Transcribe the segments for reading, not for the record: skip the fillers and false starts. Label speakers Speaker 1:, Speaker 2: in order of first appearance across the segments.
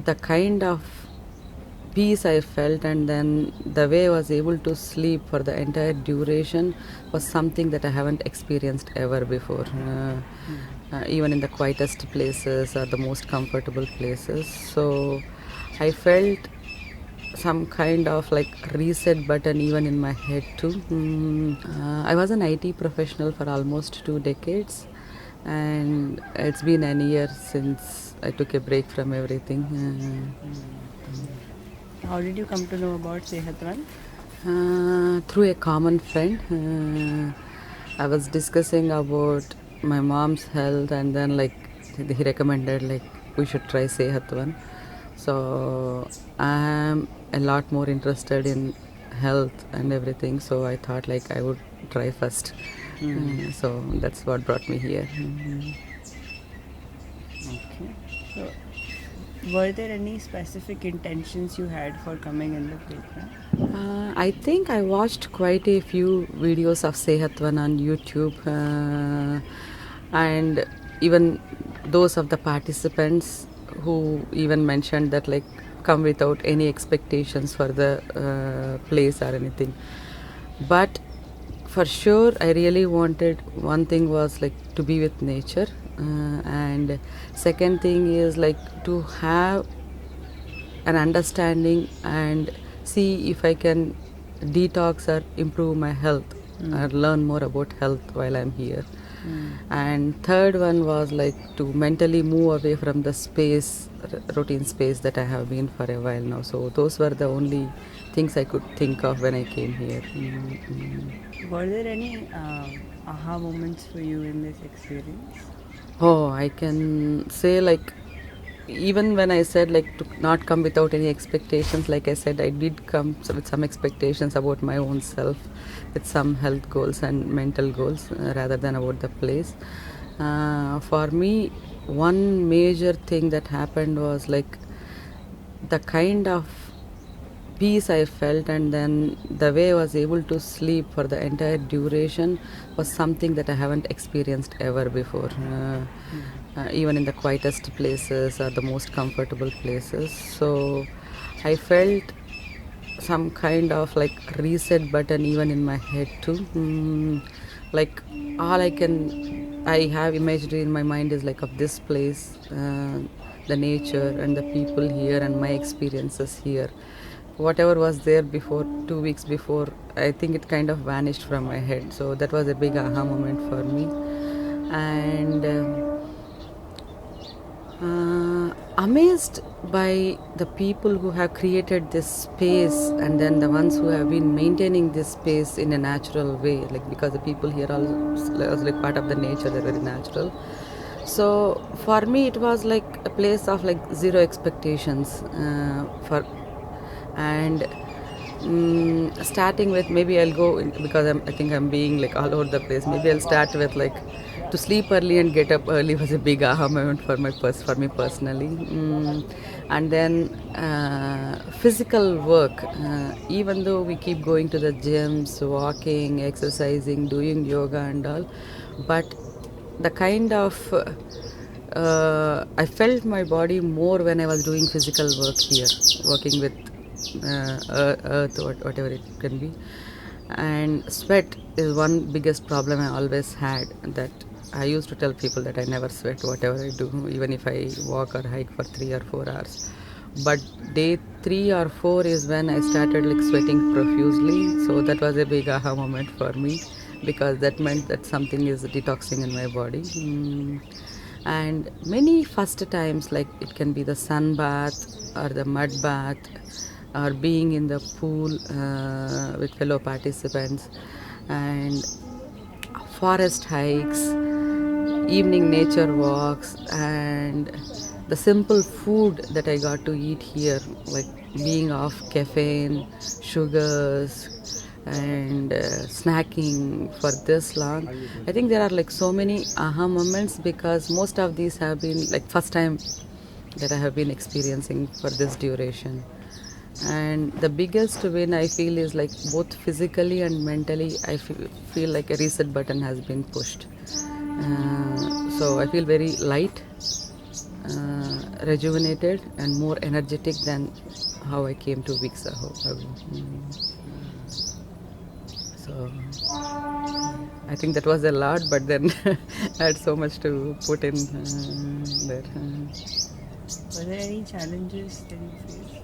Speaker 1: the kind of peace I felt, and then the way I was able to sleep for the entire duration was something that I haven't experienced ever before. Even in the quietest places or the most comfortable places. So I felt some kind of like reset button even in my head too. I was an IT professional for almost 2 decades, and it's been an year since I took a break from everything.
Speaker 2: How did you come to know about Sehatvan?
Speaker 1: Through a common friend. I was discussing about my mom's health, and then like he recommended like we should try Sehatvan. So I am a lot more interested in health and everything. So I thought like I would try first. So that's what brought me here.
Speaker 2: Okay. So, were there any specific intentions you had for coming in the program?
Speaker 1: I think I watched quite a few videos of Sehatvan on YouTube, and even those of the participants who even mentioned that like come without any expectations for the place or anything. But for sure, I really wanted one thing was like to be with nature, and second thing is like to have an understanding and see if I can detox or improve my health or learn more about health while I'm here. And third one was like to mentally move away from the space, routine space that I have been for a while now. So those were the only things I could think of when I came here.
Speaker 2: Were there any aha moments for you in this experience?
Speaker 1: Oh, I can say like even when I said like to not come without any expectations, like I said, I did come with some expectations about my own self, with some health goals and mental goals rather than about the place. For me, one major thing that happened was like the kind of peace I felt, and then the way I was able to sleep for the entire duration was something that I haven't experienced ever before. Even in the quietest places or the most comfortable places. So I felt some kind of like reset button even in my head too. Like all I have imagery in my mind is like of this place, the nature and the people here and my experiences here. Whatever was there before 2 weeks before, I think it kind of vanished from my head. So that was a big aha moment for me. And amazed by the people who have created this space, and then the ones who have been maintaining this space in a natural way, like because the people here are like part of the nature, they're very natural. So for me it was like a place of like zero expectations, for and starting with, maybe I'll go because I think I'm being like all over the place. Maybe I'll start with like to sleep early and get up early was a big aha moment for for me personally. And then physical work. Even though we keep going to the gyms, walking, exercising, doing yoga and all, but the kind of I felt my body more when I was doing physical work here, working with earth, whatever it can be. And sweat is one biggest problem I always had. That I used to tell people that I never sweat, whatever I do, even if I walk or hike for 3 or 4 hours. But day 3 or 4 is when I started like sweating profusely. So that was a big aha moment for me, because that meant that something is detoxing in my body. And many first times, like it can be the sun bath or the mud bath, or being in the pool with fellow participants, and forest hikes, evening nature walks, and the simple food that I got to eat here, like being off caffeine, sugars, and snacking for this long. I think there are like so many aha moments, because most of these have been like first time that I have been experiencing for this duration. And the biggest win I feel is like both physically and mentally, I feel like a reset button has been pushed. So I feel very light, rejuvenated and more energetic than how I came 2 weeks ago. So I think that was a lot, but then I had so much to put in there.
Speaker 2: Were there any challenges that you faced?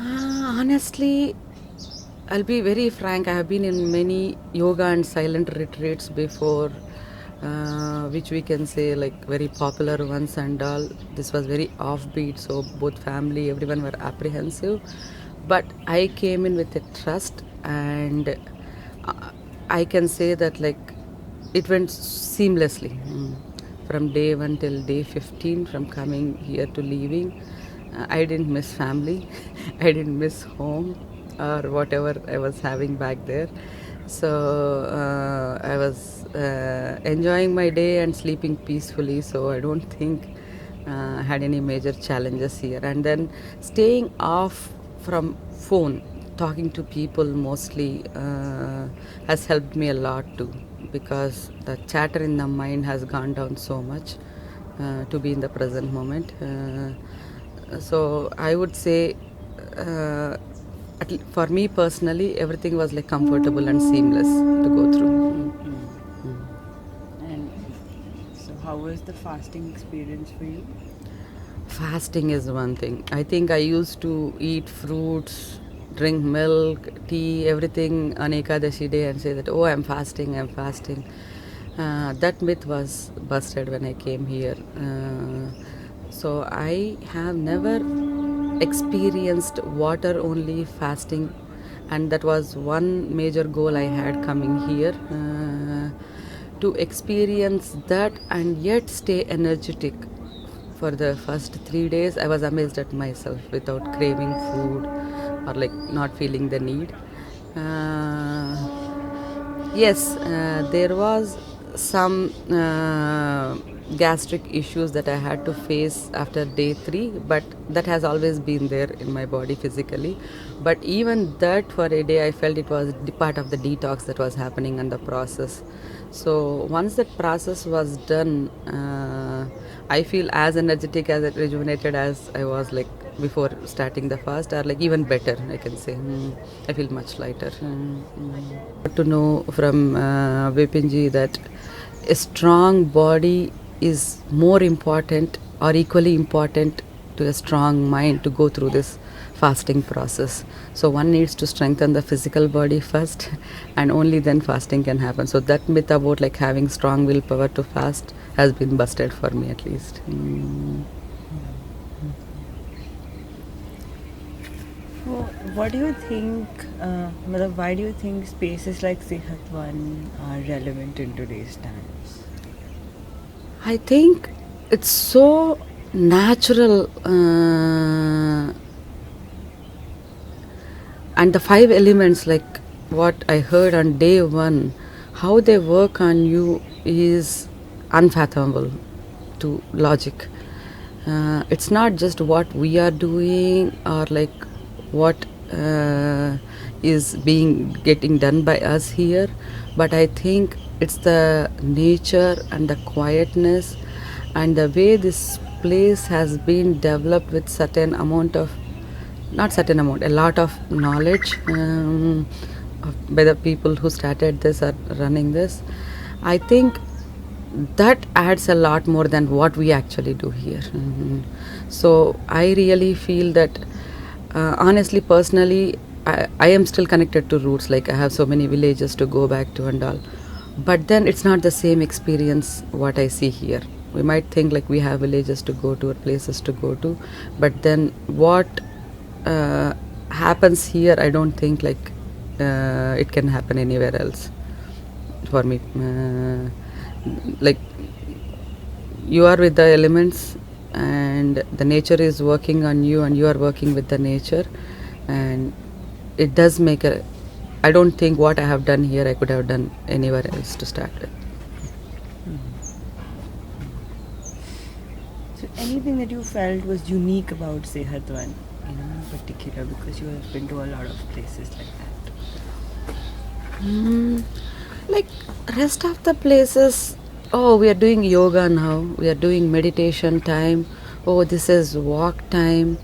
Speaker 1: Honestly, I'll be very frank. I have been in many yoga and silent retreats before, which we can say like very popular ones and all. This was very offbeat, so both family, everyone were apprehensive. But I came in with a trust, and I can say that like it went seamlessly from day 1 till day 15, from coming here to leaving. I didn't miss family. I didn't miss home or whatever I was having back there. So I was enjoying my day and sleeping peacefully. So I don't think I had any major challenges here. And then staying off from phone, talking to people mostly has helped me a lot too, because the chatter in the mind has gone down so much to be in the present moment. So I would say for me personally, everything was like comfortable and seamless to go through.
Speaker 2: And so, how was the fasting experience for you?
Speaker 1: Fasting is one thing. I think I used to eat fruits, drink milk, tea, everything on Ekadashi day and say that, oh, I'm fasting, I'm fasting. That myth was busted when I came here. So I have never experienced water only fasting, and that was one major goal I had coming here. To experience that and yet stay energetic. For the first 3 days, I was amazed at myself without craving food or like not feeling the need. Yes, there was some gastric issues that I had to face after day 3, but that has always been there in my body physically. But even that, for a day, I felt it was part of the detox that was happening in the process. So once that process was done, I feel as energetic, as rejuvenated as I was like before starting the fast, or like even better, I can say. I feel much lighter. To know from Vipin ji that a strong body is more important or equally important to a strong mind to go through this fasting process. So one needs to strengthen the physical body first, and only then fasting can happen. So that myth about like having strong willpower to fast has been busted for me, at least.
Speaker 2: Well, what do you think? Why do you think spaces like Sehatvan are relevant in today's times?
Speaker 1: I think it's so natural, and the 5 elements, like what I heard on day 1, how they work on you is unfathomable to logic. It's not just what we are doing or like what is getting done by us here, but I think it's the nature and the quietness and the way this place has been developed with certain amount of, not certain amount, a lot of knowledge by the people who started this or running this. I think that adds a lot more than what we actually do here. So I really feel that, honestly, personally, I am still connected to roots. Like I have so many villages to go back to and all, but then it's not the same experience what I see here. We might think like we have villages to go to or places to go to, but then what happens here, I don't think like it can happen anywhere else for me. Like you are with the elements and the nature is working on you and you are working with the nature, and it does make a, I don't think what I have done here I could have done anywhere else to start with.
Speaker 2: So, anything that you felt was unique about Sehatvan, in particular, because you have been to a lot of places like that?
Speaker 1: Like rest of the places oh, we are doing yoga now, we are doing meditation time, oh, this is walk time.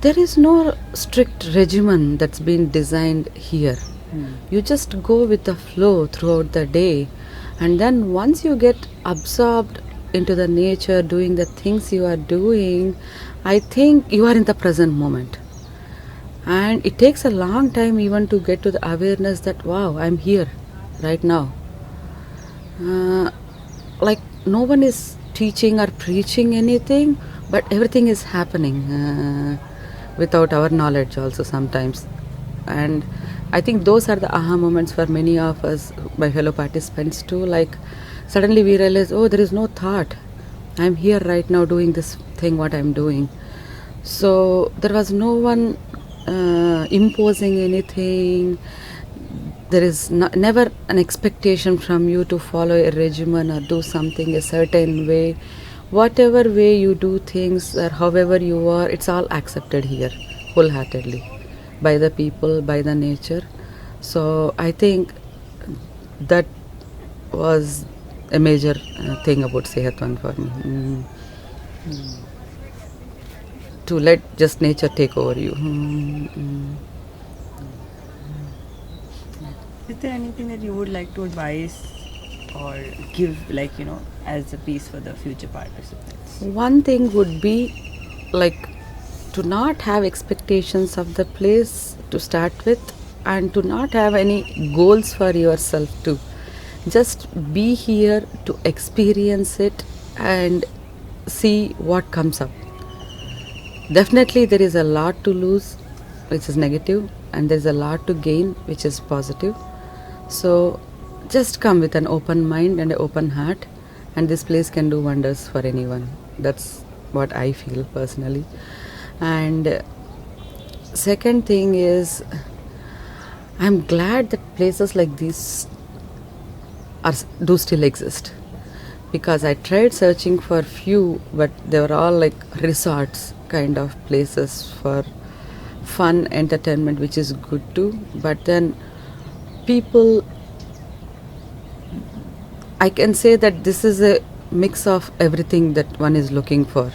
Speaker 1: There is no strict regimen that's been designed here. You just go with the flow throughout the day, and then once you get absorbed into the nature, doing the things you are doing, I think you are in the present moment. And it takes a long time even to get to the awareness that wow, I'm here right now. Like no one is teaching or preaching anything, but everything is happening without our knowledge also sometimes. And I think those are the aha moments for many of us, my fellow participants too. Like suddenly we realize, oh, there is no thought, I'm here right now doing this thing what I'm doing. So there was no one imposing anything. There is never an expectation from you to follow a regimen or do something a certain way. Whatever way you do things or however you are, it's all accepted here wholeheartedly by the people, by the nature. So I think that was a major thing about Sehatvan for me. To let just nature take over you.
Speaker 2: Is there anything that you would like to advise or give, like, as a piece for the future participants?
Speaker 1: One thing would be like to not have expectations of the place to start with, and to not have any goals for yourself too. Just be here to experience it and see what comes up. Definitely there is a lot to lose, which is negative, and there is a lot to gain, which is positive. So just come with an open mind and an open heart, and this place can do wonders for anyone. That's what I feel personally. And second thing is, I'm glad that places like these do still exist, because I tried searching for few, but they were all like resorts kind of places for fun entertainment, which is good too. But then people, I can say that this is a mix of everything that one is looking for.